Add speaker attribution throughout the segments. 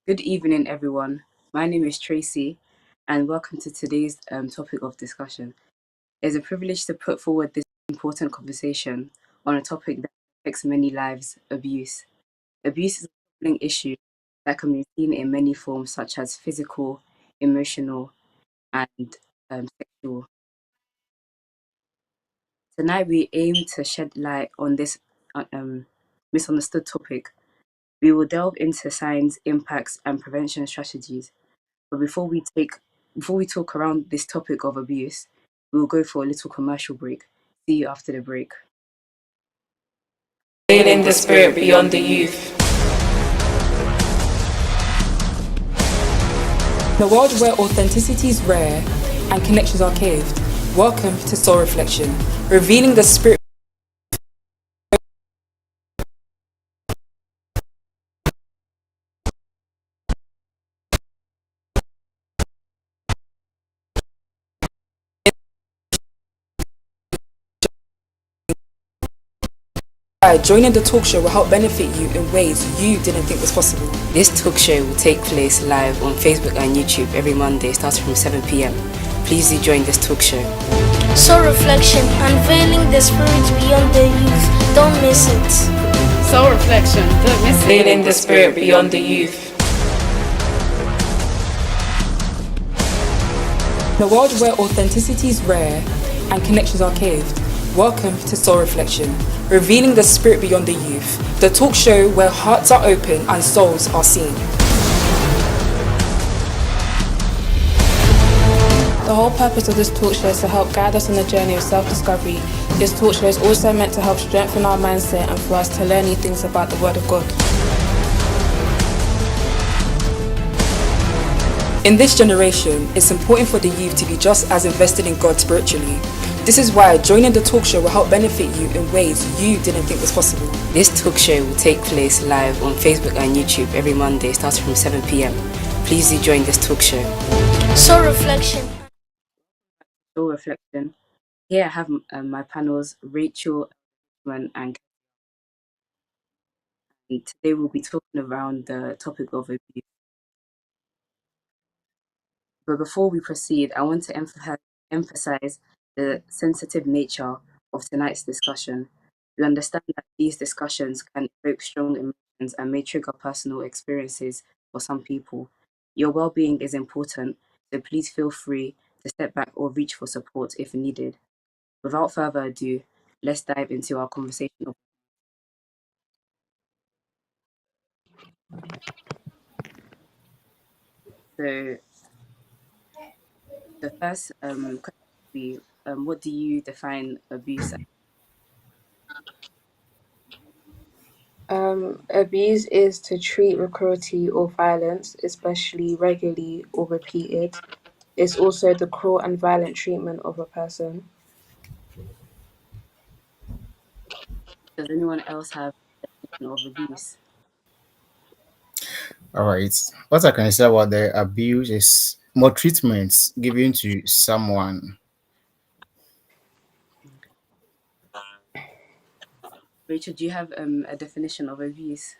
Speaker 1: Good evening, everyone. My name is Tracy, and welcome to today's topic of discussion. It's a privilege to put forward this important conversation on a topic that affects many lives: abuse. Abuse is a troubling issue that can be seen in many forms, such as physical, emotional, and sexual. Tonight, we aim to shed light on this misunderstood topic. We will delve into signs, impacts, and prevention strategies. But before we talk around this topic of abuse, we will go for a little commercial break. See you after the break.
Speaker 2: In the spirit beyond the youth. In a world where authenticity is rare and connections are caved, welcome to Soul Reflection, revealing the spirit. Joining the talk show will help benefit you in ways you didn't think was possible.
Speaker 1: This talk show will take place live on Facebook and YouTube every Monday, starting from 7 p.m. Please do join this talk show.
Speaker 3: Soul Reflection, unveiling the spirit beyond the youth. Don't miss it.
Speaker 4: Soul Reflection, don't miss it.
Speaker 2: Unveiling the spirit beyond the youth. In a world where authenticity is rare and connections are caved, welcome to Soul Reflection, revealing the spirit beyond the youth, the talk show where hearts are open and souls are seen.
Speaker 5: The whole purpose of this talk show is to help guide us on the journey of self-discovery. This talk show is also meant to help strengthen our mindset and for us to learn new things about the Word of God.
Speaker 2: In this generation, it's important for the youth to be just as invested in God spiritually. This is why joining the talk show will help benefit you in ways you didn't think was possible.
Speaker 1: This talk show will take place live on Facebook and YouTube every Monday, starting from 7 p.m. Please do join this talk show.
Speaker 3: Soul Reflection.
Speaker 1: Soul Reflection. Here I have my panels, Rachel, and today we'll be talking around the topic of abuse. But before we proceed, I want to emphasize the sensitive nature of tonight's discussion. We understand that these discussions can evoke strong emotions and may trigger personal experiences for some people. Your well being is important, so please feel free to step back or reach for support if needed. Without further ado, let's dive into our conversation. So, the first question would be, what do you define abuse as?
Speaker 5: Abuse is to treat with cruelty or violence, especially regularly or repeated. It's also the cruel and violent treatment of a person.
Speaker 1: Does anyone else have a definition of abuse?
Speaker 6: All right. What I can say about the abuse is more treatments given to someone.
Speaker 1: Rachel, do you have a definition of abuse?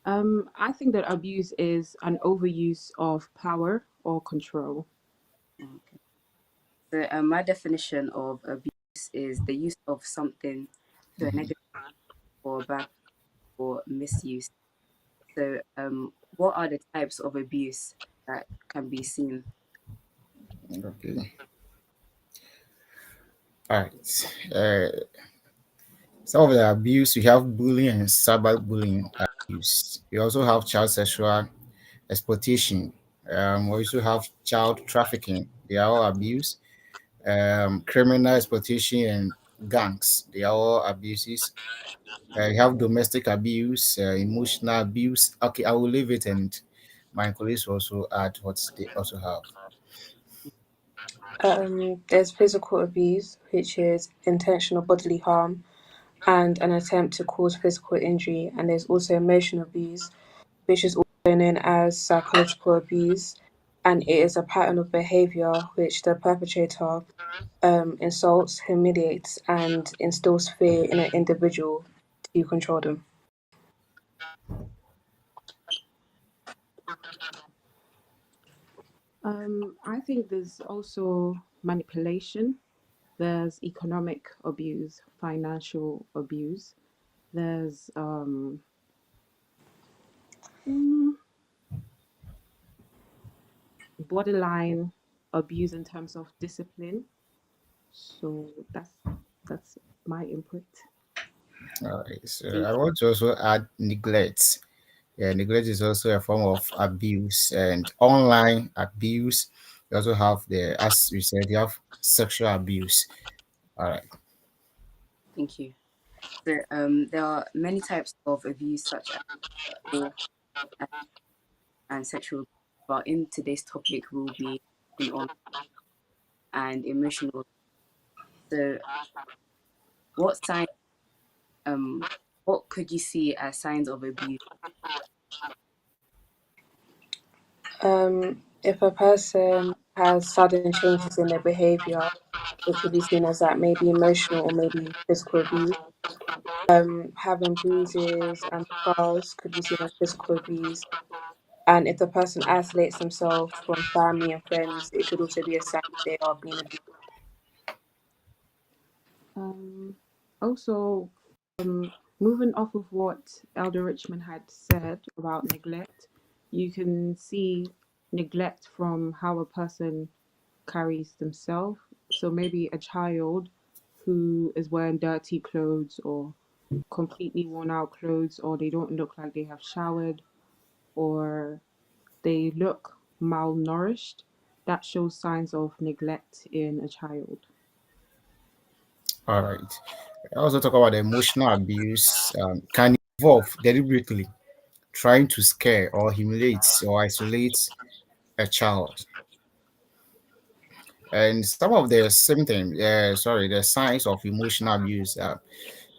Speaker 4: I think that abuse is an overuse of power or control.
Speaker 1: Okay. So, my definition of abuse is the use of something to a negative or bad or misuse. So, what are the types of abuse that can be seen?
Speaker 6: Okay. All right. Some of the abuse we have bullying and cyberbullying abuse. We also have child sexual exploitation. We also have child trafficking. They are all abuse. Criminal exploitation and gangs. They are all abuses. You have domestic abuse, emotional abuse. Okay, I will leave it, and my colleagues will also add what they also have.
Speaker 5: There's physical abuse, which is intentional bodily harm and an attempt to cause physical injury. And there's also emotional abuse, which is also known as psychological abuse. And it is a pattern of behavior which the perpetrator insults, humiliates, and instills fear in an individual to control them.
Speaker 4: I think there's also manipulation. There's economic abuse, financial abuse. There's mm, borderline abuse in terms of discipline. So that's my input.
Speaker 6: All right. So
Speaker 1: Thank
Speaker 6: I want to also add neglect. Yeah, neglect is also a form of abuse and online abuse. You also have as we said, you have sexual abuse. All right.
Speaker 1: thank you. So there are many types of abuse, such as physical and sexual. But in today's topic, we'll be focusing on and emotional. So, what sign? Um, what could you see as signs of abuse?
Speaker 5: If a person has sudden changes in their behavior, it could be seen as that maybe emotional or maybe physical abuse. Having bruises and scars could be seen as physical abuse. And if the person isolates themselves from family and friends, it could also be a sign that they are being abused.
Speaker 4: Um, Also, moving off of what Elder Richmond had said about neglect, you can see neglect from how a person carries themselves. So maybe a child who is wearing dirty clothes or completely worn out clothes, or they don't look like they have showered, or they look malnourished, that shows signs of neglect in a child.
Speaker 6: All right. I also talk about the emotional abuse can involve deliberately trying to scare or humiliate or isolate a child. And some of the symptoms, the signs of emotional abuse,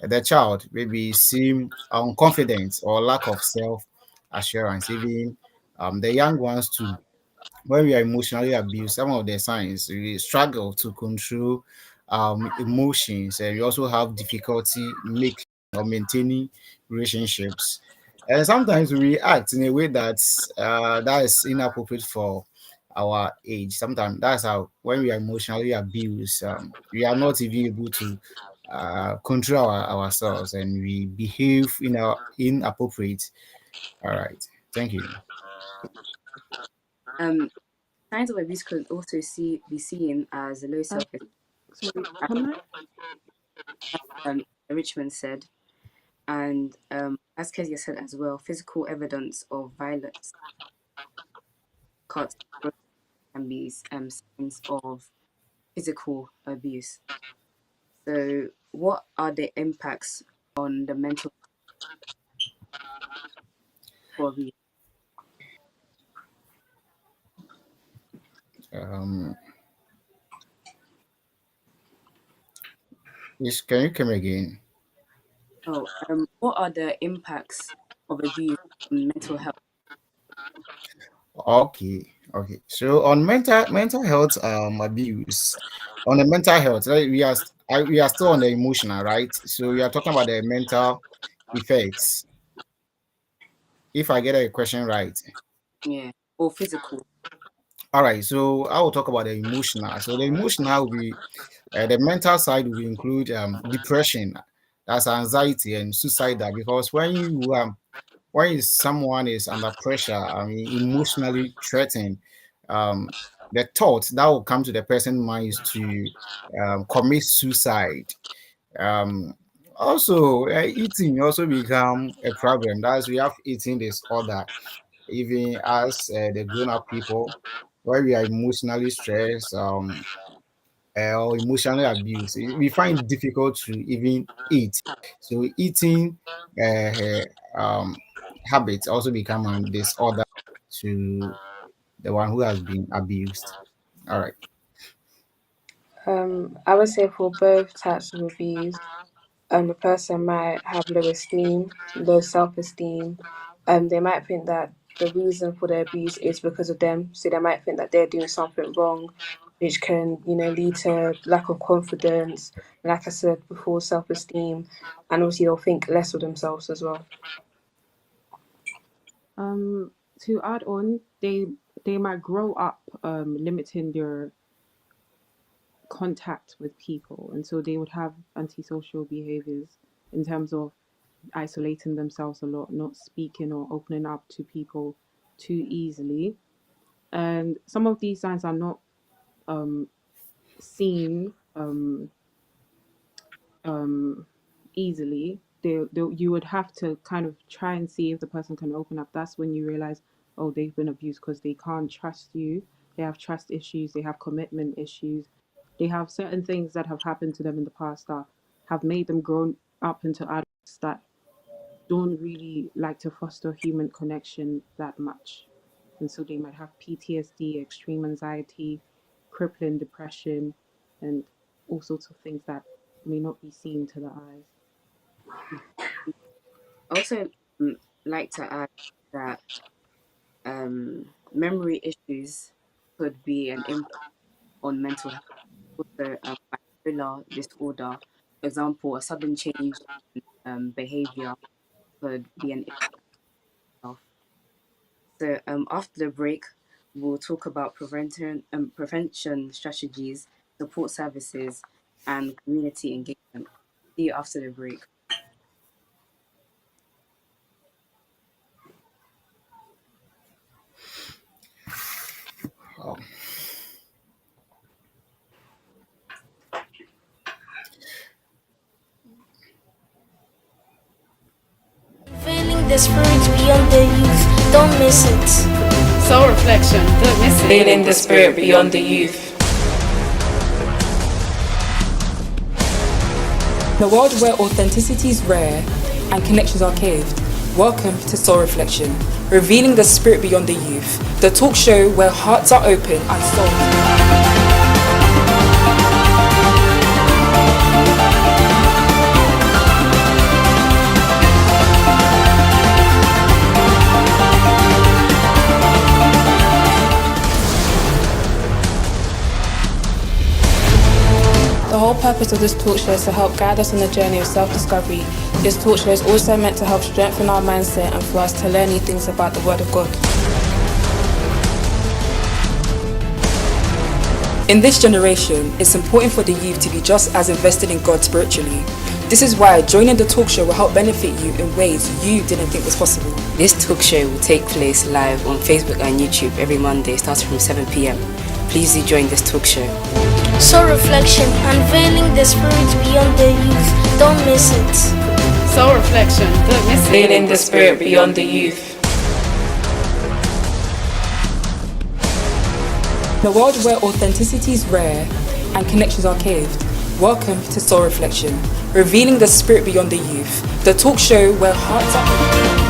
Speaker 6: the child maybe seem unconfident or lack of self assurance. Even the young ones too, when we are emotionally abused, some of the signs we struggle to control emotions, and we also have difficulty making or maintaining relationships. And sometimes we react in a way that is inappropriate for our age. Sometimes that's how when we are emotionally abused, we are not even able to control ourselves, and we behave in our inappropriate. All right, thank you.
Speaker 1: Um, Signs of abuse could also be seen as low
Speaker 4: Uh,
Speaker 1: self-esteem,
Speaker 4: Sorry,
Speaker 1: as
Speaker 4: can I?
Speaker 1: Richmond said, and as Kezia said as well, physical evidence of violence, cuts, can be signs of physical abuse. So, what are the impacts on the mental health of abuse?
Speaker 6: Um, Yes, can you come again?
Speaker 1: Oh, what are the impacts of abuse on mental health?
Speaker 6: Okay, okay. So on mental health abuse, on the mental health, right, we are still on the emotional, right? So we are talking about the mental effects. If I get a question right.
Speaker 1: Yeah, or physical.
Speaker 6: All right. So I will talk about the emotional. So the emotional will be the mental side will include depression, that's anxiety and suicidal. Because when someone is under pressure, I mean, emotionally threatened, um, the thought that will come to the person's mind is to commit suicide. Um, Also, eating also become a problem. That's we have eating disorder, even as the grown-up people, where we are emotionally stressed, or emotionally abused, we find it difficult to even eat. So eating um, habits also become a disorder to the one who has been abused. All right.
Speaker 5: I would say for both types of abuse, the person might have low esteem, low self esteem. They might think that the reason for the abuse is because of them. So they might think that they're doing something wrong. which can, lead to lack of confidence, like I said before, self-esteem, and obviously they'll think less of themselves as well.
Speaker 4: To add on, they might grow up limiting their contact with people, and so they would have antisocial behaviors in terms of isolating themselves a lot, not speaking or opening up to people too easily. And some of these signs are not seen easily. You would have to kind of try and see if the person can open up. That's when you realize, oh, they've been abused, because they can't trust you. They have trust issues. They have commitment issues. They have certain things that have happened to them in the past that have made them grown up into adults that don't really like to foster human connection that much. And so they might have PTSD, extreme anxiety, crippling depression, and all sorts of things that may not be seen to the eyes.
Speaker 1: Also, like to add that memory issues could be an impact on mental health. Also, bipolar disorder, for example, a sudden change in behavior could be an impact on health. So, after the break, we'll talk about prevention strategies, support services, and community engagement. See you after the break.
Speaker 6: Oh.
Speaker 3: Feeling the spirit beyond the youth, don't miss it.
Speaker 2: Soul Reflection, don't miss it. Feeling the spirit beyond the youth. In a world where authenticity is rare and connections are caved, welcome to Soul Reflection, revealing the spirit beyond the youth, the talk show where hearts are open and sold. The whole purpose of this talk show is to help guide us on the journey of self-discovery. This talk show is also meant to help strengthen our mindset and for us to learn new things about the Word of God. In this generation, it's important for the youth to be just as invested in God spiritually. This is why joining the talk show will help benefit you in ways you didn't think was possible.
Speaker 1: This talk show will take place live on Facebook and YouTube every Monday, starting from 7 p.m. Please do join this talk show.
Speaker 3: Soul Reflection, unveiling the spirit beyond the youth, don't miss it.
Speaker 2: Soul Reflection, don't miss it. Feeling the spirit beyond the youth. In a world where authenticity is rare and connections are caved, welcome to Soul Reflection, revealing the spirit beyond the youth, the talk show where hearts are...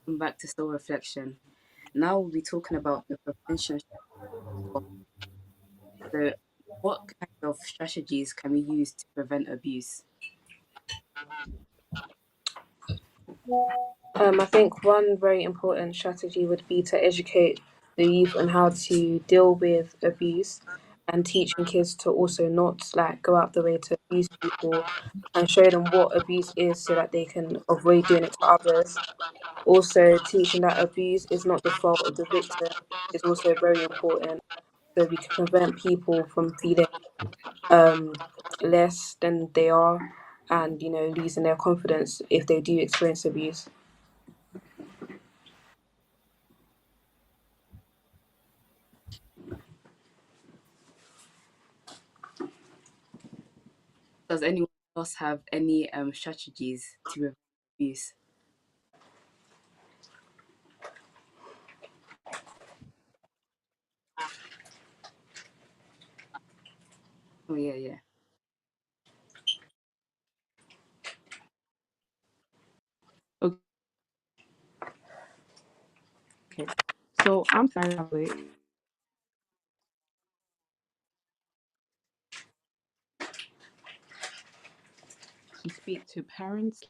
Speaker 1: Back to soul reflection. Now we'll be talking about the prevention. So, what kind of strategies can we use to prevent abuse?
Speaker 5: I think one very important strategy would be to educate the youth on how to deal with abuse and teaching kids to also not like go out the way to abuse people and show them what abuse is so that they can avoid doing it to others. Also, teaching that abuse is not the fault of the victim is also very important so we can prevent people from feeling um, less than they are and, losing their confidence if they do experience abuse.
Speaker 1: Does anyone else have any strategies to prevent abuse? Oh yeah, yeah.
Speaker 4: Okay. So I'm sorry. To speak to parents.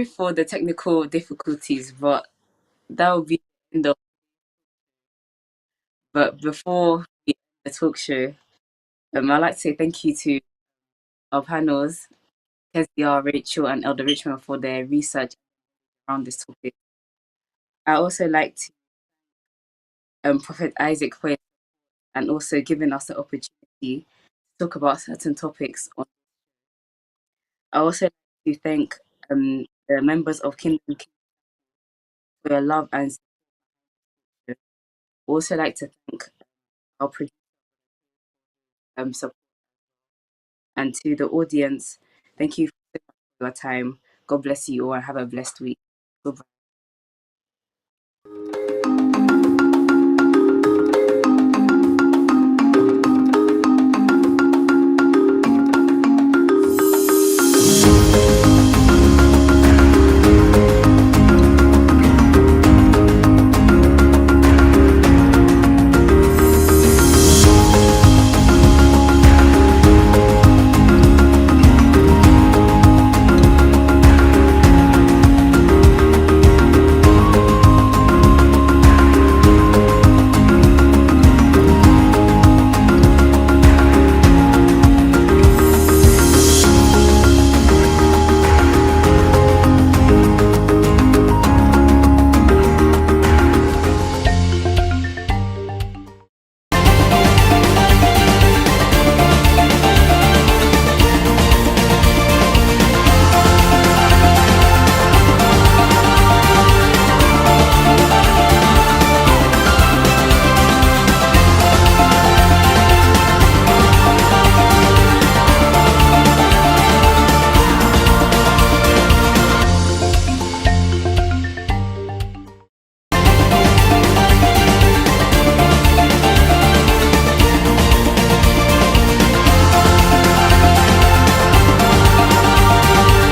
Speaker 1: sorry for the technical difficulties, but that will be the end of. But before we end the talk show, I'd like to say thank you to our panels, KEZIAH, Rachel, and Elder Richmond for their research around this topic. I also like to Prophet Isaac for, and also giving us the opportunity to talk about certain topics. I also like to thank the members of Kingdom for your love and support. Also like to thank our producer support, and to the audience, thank you for your time. God bless you all and have a blessed week. Goodbye.